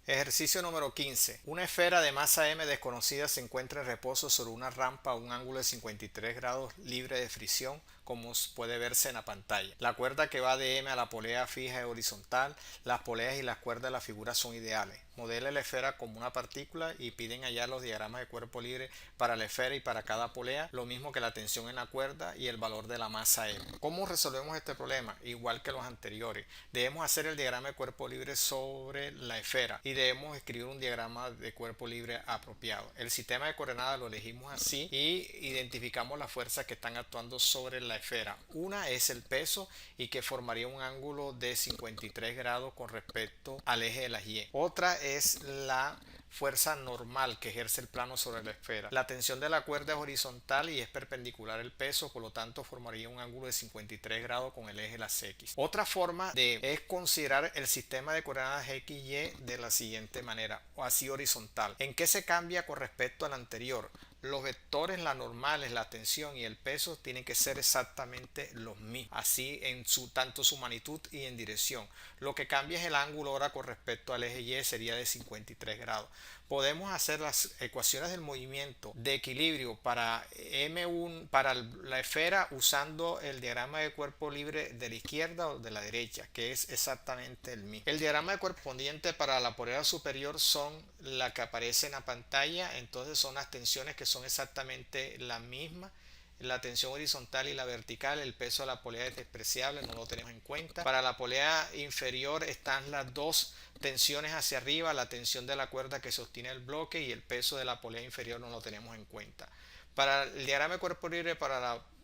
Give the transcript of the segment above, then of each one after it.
Ejercicio número 15. Una esfera de masa m desconocida se encuentra en reposo sobre una rampa a un ángulo de 53 grados libre de fricción, como puede verse en la pantalla. La cuerda que va de m a la polea fija es horizontal. Las poleas y las cuerdas de la figura son ideales. Modela la esfera como una partícula y piden hallar los diagramas de cuerpo libre para la esfera y para cada polea, lo mismo que la tensión en la cuerda y el valor de la masa m. ¿Cómo resolvemos este problema? Igual que los anteriores. Debemos hacer el diagrama de cuerpo libre sobre la esfera y debemos escribir un diagrama de cuerpo libre apropiado. El sistema de coordenadas lo elegimos así y identificamos las fuerzas que están actuando sobre la esfera. Una es el peso y que formaría un ángulo de 53 grados con respecto al eje de las Y. Otra es la fuerza normal que ejerce el plano sobre la esfera. La tensión de la cuerda es horizontal y es perpendicular al peso, por lo tanto formaría un ángulo de 53 grados con el eje de las X. Otra forma es considerar el sistema de coordenadas X y Y de la siguiente manera, o así horizontal. ¿En qué se cambia con respecto al anterior? Los vectores, las normales, la tensión y el peso tienen que ser exactamente los mismos, así en tanto su magnitud y en dirección. Lo que cambia es el ángulo ahora con respecto al eje Y, sería de 53 grados. Podemos hacer las ecuaciones del movimiento de equilibrio para M1 para la esfera usando el diagrama de cuerpo libre de la izquierda o de la derecha, que es exactamente el mismo. El diagrama de correspondiente para la polea superior son la que aparece en la pantalla, entonces son las tensiones que son exactamente la misma. La tensión horizontal y la vertical, el peso de la polea es despreciable, no lo tenemos en cuenta. Para la polea inferior están las dos tensiones hacia arriba, la tensión de la cuerda que sostiene el bloque y el peso de la polea inferior no lo tenemos en cuenta. Para el diagrama de cuerpo libre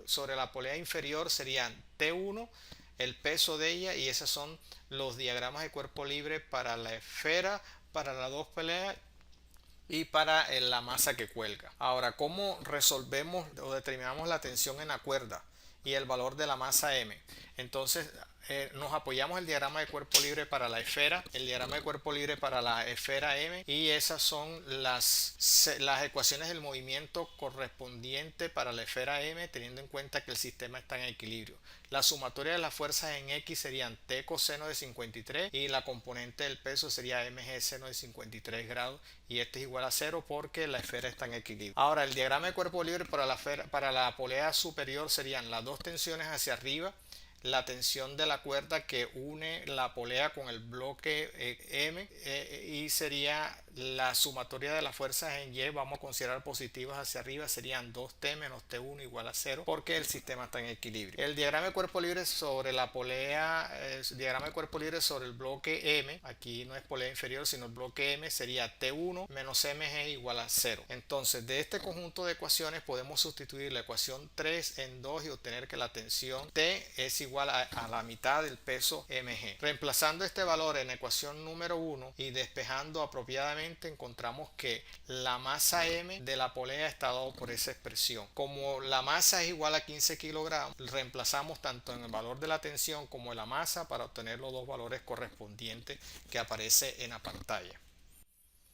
sobre la polea inferior serían T1, el peso de ella, y esos son los diagramas de cuerpo libre para la esfera, para las dos poleas y para la masa que cuelga. Ahora, ¿cómo resolvemos o determinamos la tensión en la cuerda y el valor de la masa m? Entonces nos apoyamos el diagrama de cuerpo libre para la esfera, el diagrama de cuerpo libre para la esfera m, y esas son las ecuaciones del movimiento correspondiente para la esfera m, teniendo en cuenta que el sistema está en equilibrio. La sumatoria de las fuerzas en X serían T coseno de 53 y la componente del peso sería mg seno de 53 grados, y este es igual a 0 porque la esfera está en equilibrio. Ahora, el diagrama de cuerpo libre para la polea superior serían las dos tensiones hacia arriba, la tensión de la cuerda que une la polea con el bloque M, y sería la sumatoria de las fuerzas en Y, vamos a considerar positivas hacia arriba, serían 2T menos T1 igual a 0 porque el sistema está en equilibrio. El diagrama de cuerpo libre sobre la polea, diagrama de cuerpo libre sobre el bloque M, aquí no es polea inferior sino el bloque M, sería T1 menos mg igual a 0. Entonces de este conjunto de ecuaciones podemos sustituir la ecuación 3 en 2 y obtener que la tensión T es igual a la mitad del peso mg. Reemplazando este valor en la ecuación número 1 y despejando apropiadamente, encontramos que la masa m de la polea está dado por esa expresión. Como la masa es igual a 15 kilogramos, reemplazamos tanto en el valor de la tensión como de la masa para obtener los dos valores correspondientes que aparece en la pantalla.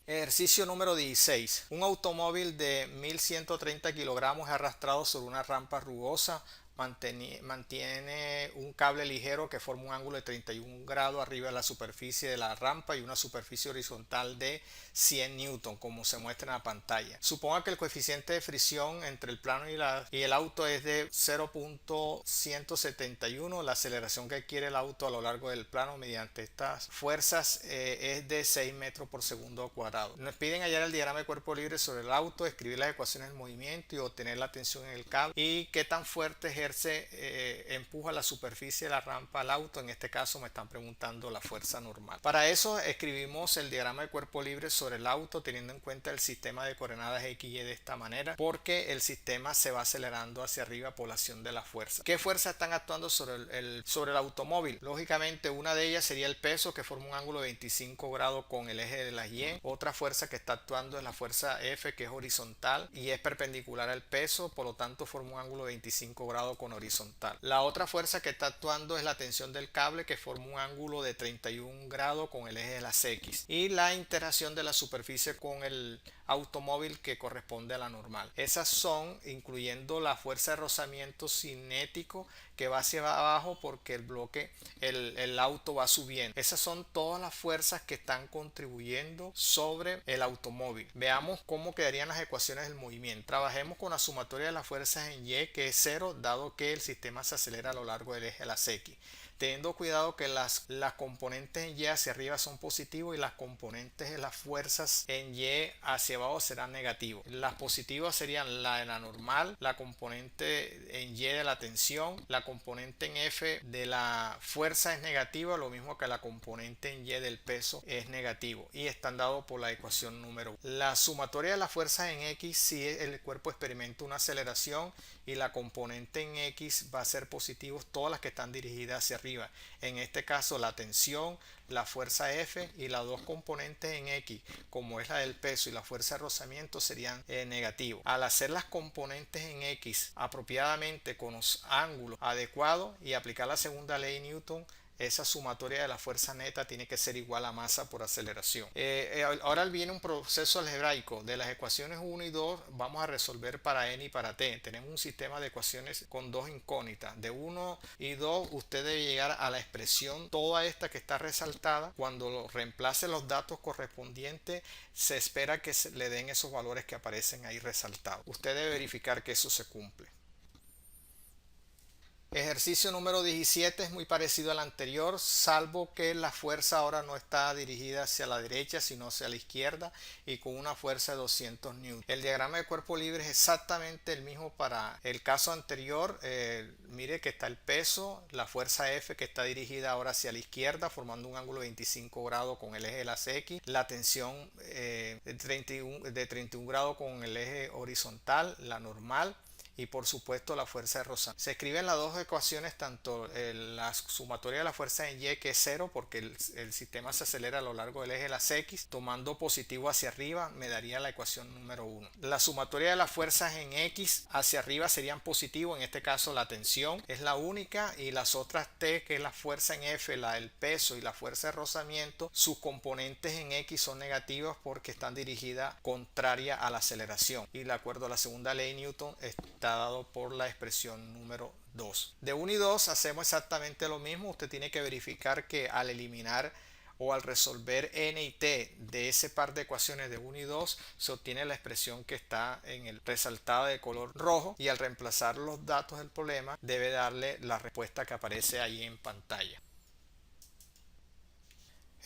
Ejercicio número 16. Un automóvil de 1130 kilogramos es arrastrado sobre una rampa rugosa. Mantiene un cable ligero que forma un ángulo de 31 grados arriba de la superficie de la rampa y una superficie horizontal de 100 newton, como se muestra en la pantalla. Suponga que el coeficiente de fricción entre el plano y el auto es de 0.171. La aceleración que adquiere el auto a lo largo del plano mediante estas fuerzas es de 6 metros por segundo cuadrado. Nos piden hallar el diagrama de cuerpo libre sobre el auto, escribir las ecuaciones del movimiento y obtener la tensión en el cable y qué tan fuerte es empuja la superficie de la rampa al auto. En este caso me están preguntando la fuerza normal. Para eso escribimos el diagrama de cuerpo libre sobre el auto teniendo en cuenta el sistema de coordenadas X y Y de esta manera, porque el sistema se va acelerando hacia arriba por la acción de la fuerza. ¿Qué fuerzas están actuando sobre el automóvil? Lógicamente una de ellas sería el peso, que forma un ángulo de 25 grados con el eje de las Y. Otra fuerza que está actuando es la fuerza F, que es horizontal y es perpendicular al peso, por lo tanto forma un ángulo de 25 grados con horizontal. La otra fuerza que está actuando es la tensión del cable, que forma un ángulo de 31 grados con el eje de las X, y la interacción de la superficie con el automóvil, que corresponde a la normal. Esas son incluyendo la fuerza de rozamiento cinético, que va hacia abajo porque el bloque, el auto va subiendo. Esas son todas las fuerzas que están contribuyendo sobre el automóvil. Veamos cómo quedarían las ecuaciones del movimiento. Trabajemos con la sumatoria de las fuerzas en Y, que es cero, dado que el sistema se acelera a lo largo del eje de las X. Teniendo cuidado que las componentes en Y hacia arriba son positivos y las componentes de las fuerzas en Y hacia abajo serán negativos. Las positivas serían la de la normal, la componente en Y de la tensión, la componente en F de la fuerza es negativa, lo mismo que la componente en Y del peso es negativo, y están dados por la ecuación número 1. La sumatoria de las fuerzas en X, si el cuerpo experimenta una aceleración y la componente en X va a ser positivo, todas las que están dirigidas hacia arriba. En este caso la tensión, la fuerza F, y las dos componentes en X, como es la del peso y la fuerza de rozamiento, serían negativos. Al hacer las componentes en X apropiadamente con los ángulos adecuados y aplicar la segunda ley de Newton, esa sumatoria de la fuerza neta tiene que ser igual a masa por aceleración. Ahora viene un proceso algebraico. De las ecuaciones 1 y 2 vamos a resolver para n y para t. Tenemos un sistema de ecuaciones con dos incógnitas. De 1 y 2 usted debe llegar a la expresión toda esta que está resaltada. Cuando reemplace los datos correspondientes, se espera que le den esos valores que aparecen ahí resaltados. Usted debe verificar que eso se cumple. Ejercicio número 17 es muy parecido al anterior, salvo que la fuerza ahora no está dirigida hacia la derecha, sino hacia la izquierda, y con una fuerza de 200 N. El diagrama de cuerpo libre es exactamente el mismo para el caso anterior. Mire que está el peso, la fuerza F, que está dirigida ahora hacia la izquierda, formando un ángulo de 25 grados con el eje de las X, la tensión de 31 grados con el eje horizontal, la normal, y por supuesto la fuerza de rozamiento. Se escriben las dos ecuaciones, tanto la sumatoria de la fuerza en Y, que es cero porque el sistema se acelera a lo largo del eje de las X, tomando positivo hacia arriba me daría la ecuación número 1. La sumatoria de las fuerzas en X hacia arriba serían positivos, en este caso la tensión es la única, y las otras T, que es la fuerza en F, la del peso y la fuerza de rozamiento, sus componentes en X son negativas porque están dirigidas contraria a la aceleración, y de acuerdo a la segunda ley de Newton está dado por la expresión número 2. De 1 y 2 hacemos exactamente lo mismo. Usted tiene que verificar que al eliminar o al resolver n y t de ese par de ecuaciones de 1 y 2 se obtiene la expresión que está en el resaltado de color rojo, y al reemplazar los datos del problema debe darle la respuesta que aparece ahí en pantalla.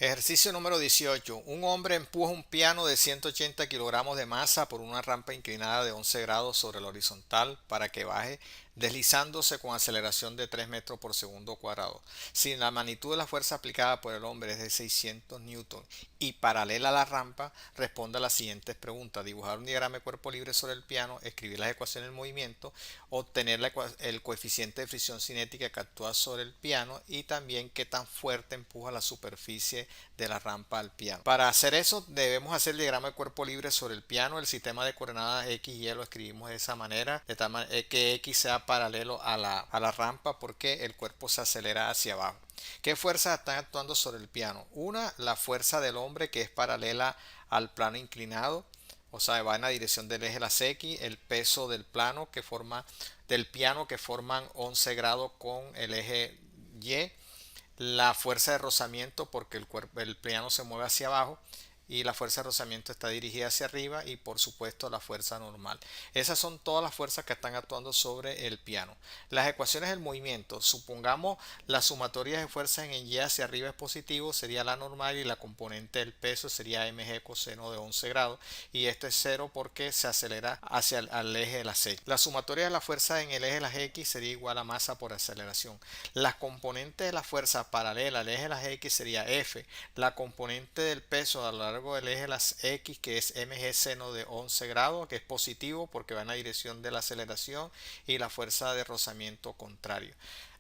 Ejercicio número 18. Un hombre empuja un piano de 180 kilogramos de masa por una rampa inclinada de 11 grados sobre la horizontal para que baje, deslizándose con aceleración de 3 metros por segundo cuadrado. Si la magnitud de la fuerza aplicada por el hombre es de 600 newton y paralela a la rampa, responda a las siguientes preguntas: dibujar un diagrama de cuerpo libre sobre el piano, escribir las ecuaciones del movimiento, obtener el coeficiente de fricción cinética que actúa sobre el piano, y también qué tan fuerte empuja la superficie de la rampa al piano. Para hacer eso debemos hacer el diagrama de cuerpo libre sobre el piano. El sistema de coordenadas X y Y lo escribimos de esa manera, de tal manera que X sea paralelo a la rampa porque el cuerpo se acelera hacia abajo. ¿Qué fuerzas están actuando sobre el piano? Una, la fuerza del hombre, que es paralela al plano inclinado, o sea, va en la dirección del eje de las X. El peso del piano que forman 11 grados con el eje Y. La fuerza de rozamiento porque el piano se mueve hacia abajo y la fuerza de rozamiento está dirigida hacia arriba, y por supuesto la fuerza normal. Esas son todas las fuerzas que están actuando sobre el piano. Las ecuaciones del movimiento: supongamos la sumatoria de fuerzas en Y hacia arriba es positivo, sería la normal, y la componente del peso sería mg coseno de 11 grados, y esto es cero porque se acelera hacia el eje de las X. La sumatoria de la fuerza en el eje de las X sería igual a masa por aceleración. Las componentes de la fuerza paralela al eje de las X sería F, la componente del peso a lo largo del eje de las X, que es mg seno de 11 grados, que es positivo porque va en la dirección de la aceleración, y la fuerza de rozamiento contrario.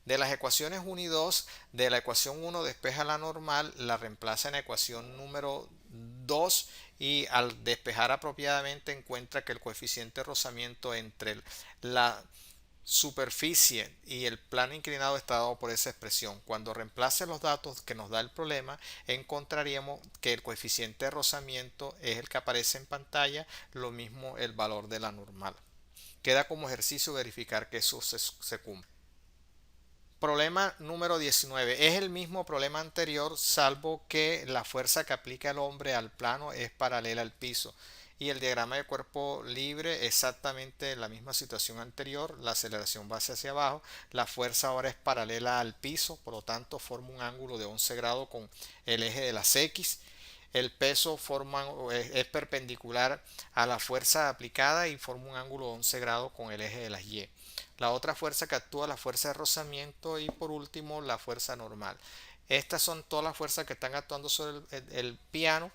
De las ecuaciones 1 y 2, de la ecuación 1 despeja la normal, la reemplaza en la ecuación número 2, y al despejar apropiadamente encuentra que el coeficiente de rozamiento entre la superficie y el plano inclinado está dado por esa expresión. Cuando reemplace los datos que nos da el problema, encontraríamos que el coeficiente de rozamiento es el que aparece en pantalla, lo mismo el valor de la normal. Queda como ejercicio verificar que eso se cumple. Problema número 19. Es el mismo problema anterior, salvo que la fuerza que aplica el hombre al plano es paralela al piso. Y el diagrama de cuerpo libre, exactamente la misma situación anterior, la aceleración va hacia abajo, la fuerza ahora es paralela al piso, por lo tanto forma un ángulo de 11 grados con el eje de las X. El peso es perpendicular a la fuerza aplicada y forma un ángulo de 11 grados con el eje de las Y. La otra fuerza que actúa es la fuerza de rozamiento y por último la fuerza normal. Estas son todas las fuerzas que están actuando sobre el piano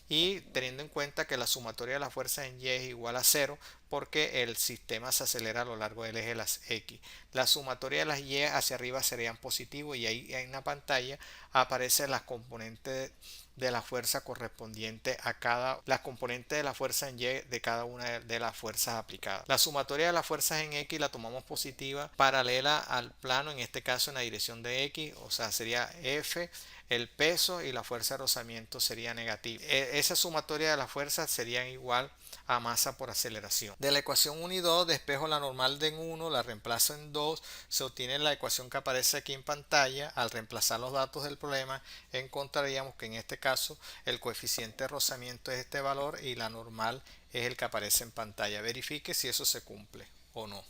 y teniendo en cuenta que la sumatoria de las fuerzas en Y es igual a 0 porque el sistema se acelera a lo largo del eje de las X. La sumatoria de las Y hacia arriba serían positivos y ahí en la pantalla aparecen las componentes de la fuerza correspondiente a las componentes de la fuerza en Y de cada una de las fuerzas aplicadas. La sumatoria de las fuerzas en X la tomamos positiva paralela al plano, en este caso en la dirección de X, o sea sería F, el peso y la fuerza de rozamiento sería negativa. Esa sumatoria de las fuerzas sería igual a masa por aceleración. De la ecuación 1 y 2 despejo la normal de en 1, la reemplazo en 2, se obtiene la ecuación que aparece aquí en pantalla. Al reemplazar los datos del problema encontraríamos que en este caso el coeficiente de rozamiento es este valor y la normal es el que aparece en pantalla. Verifique si eso se cumple o no.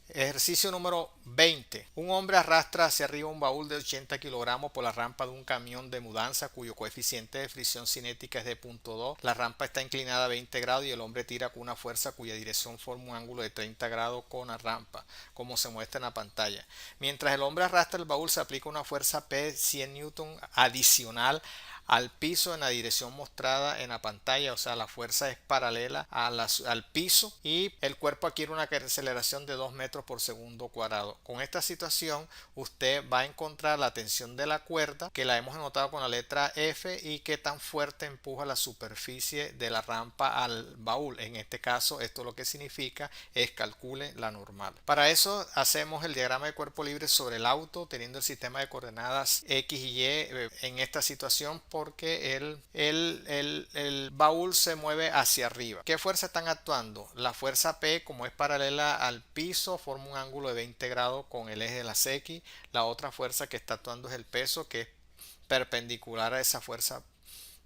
Ejercicio número 20. Un hombre arrastra hacia arriba un baúl de 80 kilogramos por la rampa de un camión de mudanza cuyo coeficiente de fricción cinética es de 0.2. La rampa está inclinada a 20 grados y el hombre tira con una fuerza cuya dirección forma un ángulo de 30 grados con la rampa, como se muestra en la pantalla. Mientras el hombre arrastra el baúl se aplica una fuerza P 100 Newton adicional al piso en la dirección mostrada en la pantalla, o sea la fuerza es paralela al piso y el cuerpo adquiere una aceleración de 2 metros por segundo cuadrado. Con esta situación usted va a encontrar la tensión de la cuerda, que la hemos anotado con la letra F, y qué tan fuerte empuja la superficie de la rampa al baúl. En este caso esto lo que significa es calcule la normal. Para eso hacemos el diagrama de cuerpo libre sobre el auto teniendo el sistema de coordenadas X y Y en esta situación, porque el baúl se mueve hacia arriba. ¿Qué fuerza están actuando? La fuerza P, como es paralela al piso, forma un ángulo de 20 grados con el eje de las X. La otra fuerza que está actuando es el peso, que es perpendicular a esa fuerza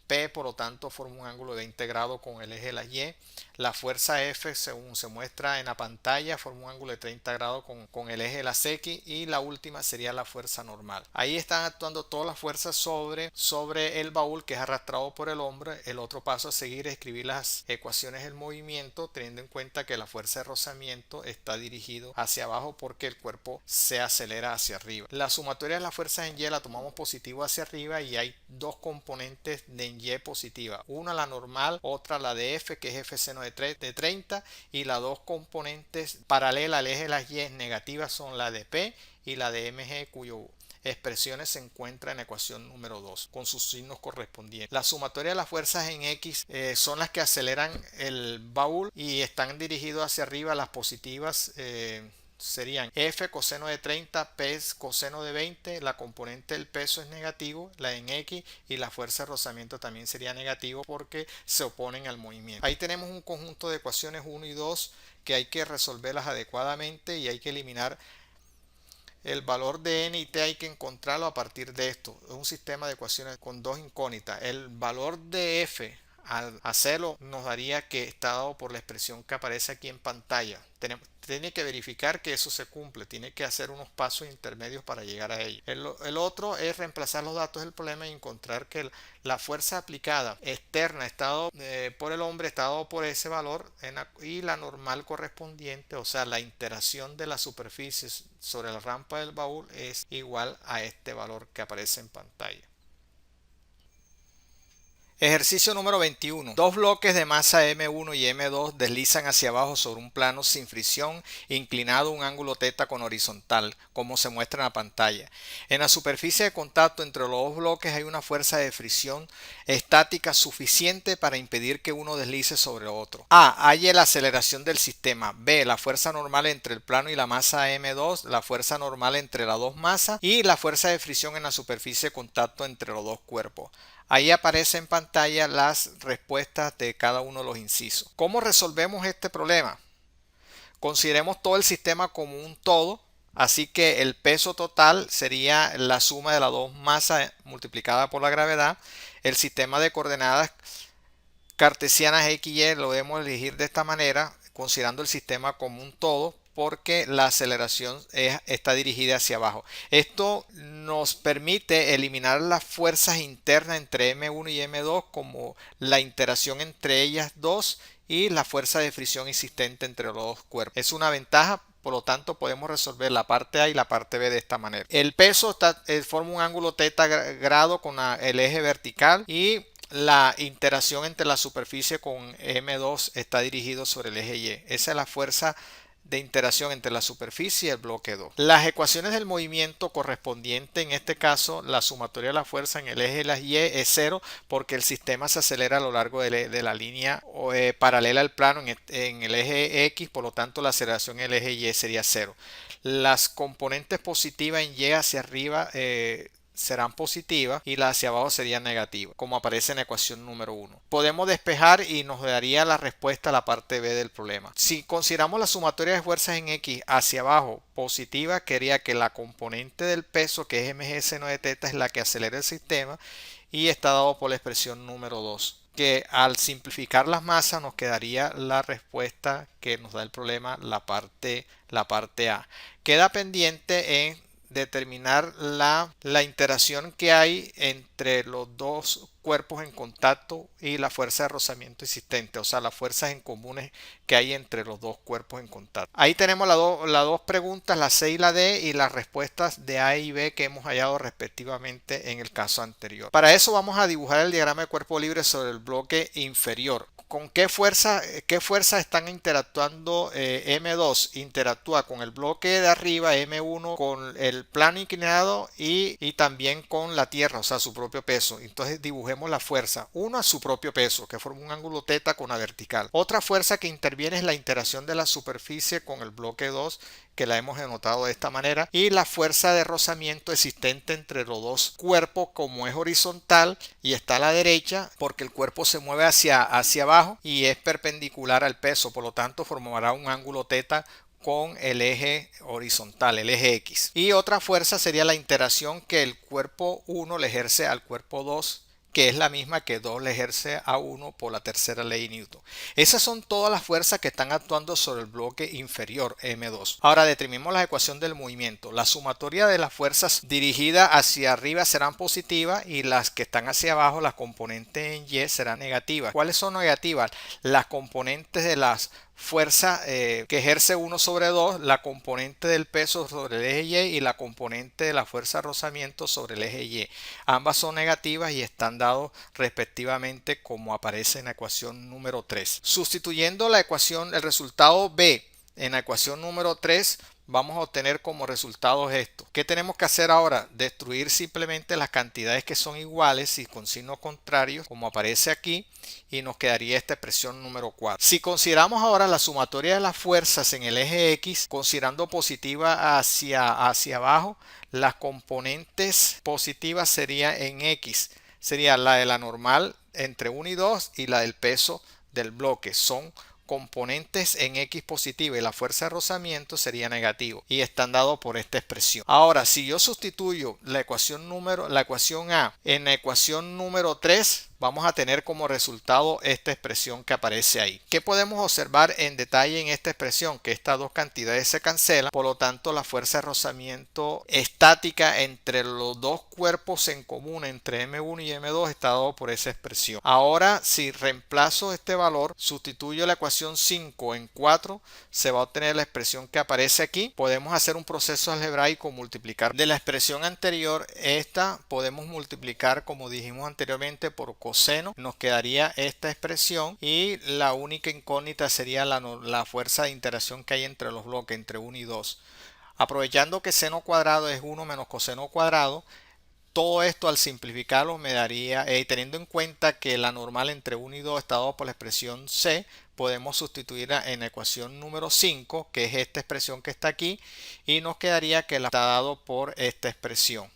P, por lo tanto forma un ángulo de 20 grados con el eje de la Y. La fuerza F, según se muestra en la pantalla, forma un ángulo de 30 grados con el eje de las X, y la última sería la fuerza normal. Ahí están actuando todas las fuerzas sobre el baúl que es arrastrado por el hombre. El otro paso a seguir es escribir las ecuaciones del movimiento teniendo en cuenta que la fuerza de rozamiento está dirigido hacia abajo porque el cuerpo se acelera hacia arriba. La sumatoria de las fuerzas en Y la tomamos positivo hacia arriba y hay dos componentes de Y positiva, una la normal, otra la de F, que es F seno de 30, y las dos componentes paralelas al eje de las Y negativas son la de P y la de MG, cuyas expresiones se encuentran en la ecuación número 2 con sus signos correspondientes. La sumatoria de las fuerzas en X son las que aceleran el baúl y están dirigidos hacia arriba. Las positivas serían F coseno de 30, P coseno de 20, la componente del peso es negativo, la en X, y la fuerza de rozamiento también sería negativo porque se oponen al movimiento. Ahí tenemos un conjunto de ecuaciones 1 y 2 que hay que resolverlas adecuadamente y hay que eliminar el valor de n y t, hay que encontrarlo a partir de esto. Es un sistema de ecuaciones con dos incógnitas. El valor de F al hacerlo nos daría que está dado por la expresión que aparece aquí en pantalla. Tiene que verificar que eso se cumple, tiene que hacer unos pasos intermedios para llegar a ello. El otro es reemplazar los datos del problema y encontrar que la fuerza aplicada externa por el hombre está dado por ese valor y la normal correspondiente, o sea la interacción de las superficies sobre la rampa del baúl es igual a este valor que aparece en pantalla. Ejercicio número 21. Dos bloques de masa M1 y M2 deslizan hacia abajo sobre un plano sin fricción, inclinado a un ángulo θ con horizontal, como se muestra en la pantalla. En la superficie de contacto entre los dos bloques hay una fuerza de fricción estática suficiente para impedir que uno deslice sobre otro. A. Hay la aceleración del sistema. B. La fuerza normal entre el plano y la masa M2, la fuerza normal entre las dos masas y la fuerza de fricción en la superficie de contacto entre los dos cuerpos. Ahí aparece en pantalla las respuestas de cada uno de los incisos. ¿Cómo resolvemos este problema? Consideremos todo el sistema como un todo Así que el peso total sería la suma de las dos masas multiplicada por la gravedad. El sistema de coordenadas cartesianas X y Y lo debemos elegir de esta manera, considerando el sistema como un todo, porque la aceleración está dirigida hacia abajo. Esto nos permite eliminar las fuerzas internas entre M1 y M2, como la interacción entre ellas dos y la fuerza de fricción existente entre los dos cuerpos. Es una ventaja. Por lo tanto, podemos resolver la parte A y la parte B de esta manera. El peso forma un ángulo θ grado con el eje vertical, y la interacción entre la superficie con M2 está dirigido sobre el eje Y. Esa es la fuerza de interacción entre la superficie y el bloque 2. Las ecuaciones del movimiento correspondiente, en este caso la sumatoria de la fuerza en el eje de las Y es 0, porque el sistema se acelera a lo largo de la línea paralela al plano en el eje X, por lo tanto la aceleración en el eje Y sería 0. Las componentes positivas en Y hacia arriba serán positivas y las hacia abajo serían negativas, como aparece en la ecuación número 1. Podemos despejar y nos daría la respuesta a la parte B del problema. Si consideramos la sumatoria de fuerzas en X hacia abajo positiva, quería que la componente del peso, que es mg seno de θ, es la que acelera el sistema, y está dado por la expresión número 2, que al simplificar las masas nos quedaría la respuesta que nos da el problema, la parte A. Queda pendiente en determinar la interacción que hay entre los dos cuerpos en contacto y la fuerza de rozamiento existente, o sea, las fuerzas en comunes que hay entre los dos cuerpos en contacto. Ahí tenemos las dos preguntas, la C y la D, y las respuestas de A y B que hemos hallado respectivamente en el caso anterior. Para eso vamos a dibujar el diagrama de cuerpo libre sobre el bloque inferior. ¿Con qué fuerza están interactuando? M2 interactúa con el bloque de arriba, M1 con el plano inclinado y también con la tierra, o sea, su propio peso. Entonces dibujemos la fuerza. Una, su propio peso, que forma un ángulo θ con la vertical. Otra fuerza que interviene es la interacción de la superficie con el bloque 2, que la hemos denotado de esta manera, y la fuerza de rozamiento existente entre los dos cuerpos, como es horizontal y está a la derecha, porque el cuerpo se mueve hacia abajo y es perpendicular al peso, por lo tanto formará un ángulo θ con el eje horizontal, el eje X. Y otra fuerza sería la interacción que el cuerpo 1 le ejerce al cuerpo 2, que es la misma que 2 le ejerce a 1 por la tercera ley de Newton. Esas son todas las fuerzas que están actuando sobre el bloque inferior M2. Ahora determinemos la ecuación del movimiento. La sumatoria de las fuerzas dirigidas hacia arriba serán positivas y las que están hacia abajo, las componentes en Y, serán negativas. ¿Cuáles son negativas? Las componentes de las fuerza que ejerce 1 sobre 2, la componente del peso sobre el eje Y y la componente de la fuerza de rozamiento sobre el eje Y. Ambas son negativas y están dados respectivamente como aparece en la ecuación número 3. Sustituyendo el resultado B en la ecuación número 3, vamos a obtener como resultados esto. ¿Qué tenemos que hacer ahora? Destruir simplemente las cantidades que son iguales y con signos contrarios, como aparece aquí, y nos quedaría esta expresión número 4. Si consideramos ahora la sumatoria de las fuerzas en el eje X, considerando positiva hacia abajo, las componentes positivas serían en X. Sería la de la normal entre 1 y 2 y la del peso del bloque. Son componentes en X positiva y la fuerza de rozamiento sería negativo y están dados por esta expresión. Ahora, si yo sustituyo la ecuación A en la ecuación número 3, vamos a tener como resultado esta expresión que aparece ahí. ¿Qué podemos observar en detalle en esta expresión? Que estas dos cantidades se cancelan, por lo tanto la fuerza de rozamiento estática entre los dos cuerpos en común, entre M1 y M2, está dado por esa expresión. Ahora, si reemplazo este valor, sustituyo la ecuación 5 en 4, se va a obtener la expresión que aparece aquí. Podemos hacer un proceso algebraico, multiplicar de la expresión anterior, esta podemos multiplicar, como dijimos anteriormente, por coseno, nos quedaría esta expresión y la única incógnita sería la fuerza de interacción que hay entre los bloques, entre 1 y 2. Aprovechando que seno cuadrado es 1 menos coseno cuadrado, todo esto al simplificarlo me daría, teniendo en cuenta que la normal entre 1 y 2 está dado por la expresión C, podemos sustituirla en la ecuación número 5, que es esta expresión que está aquí, y nos quedaría que la está dado por esta expresión.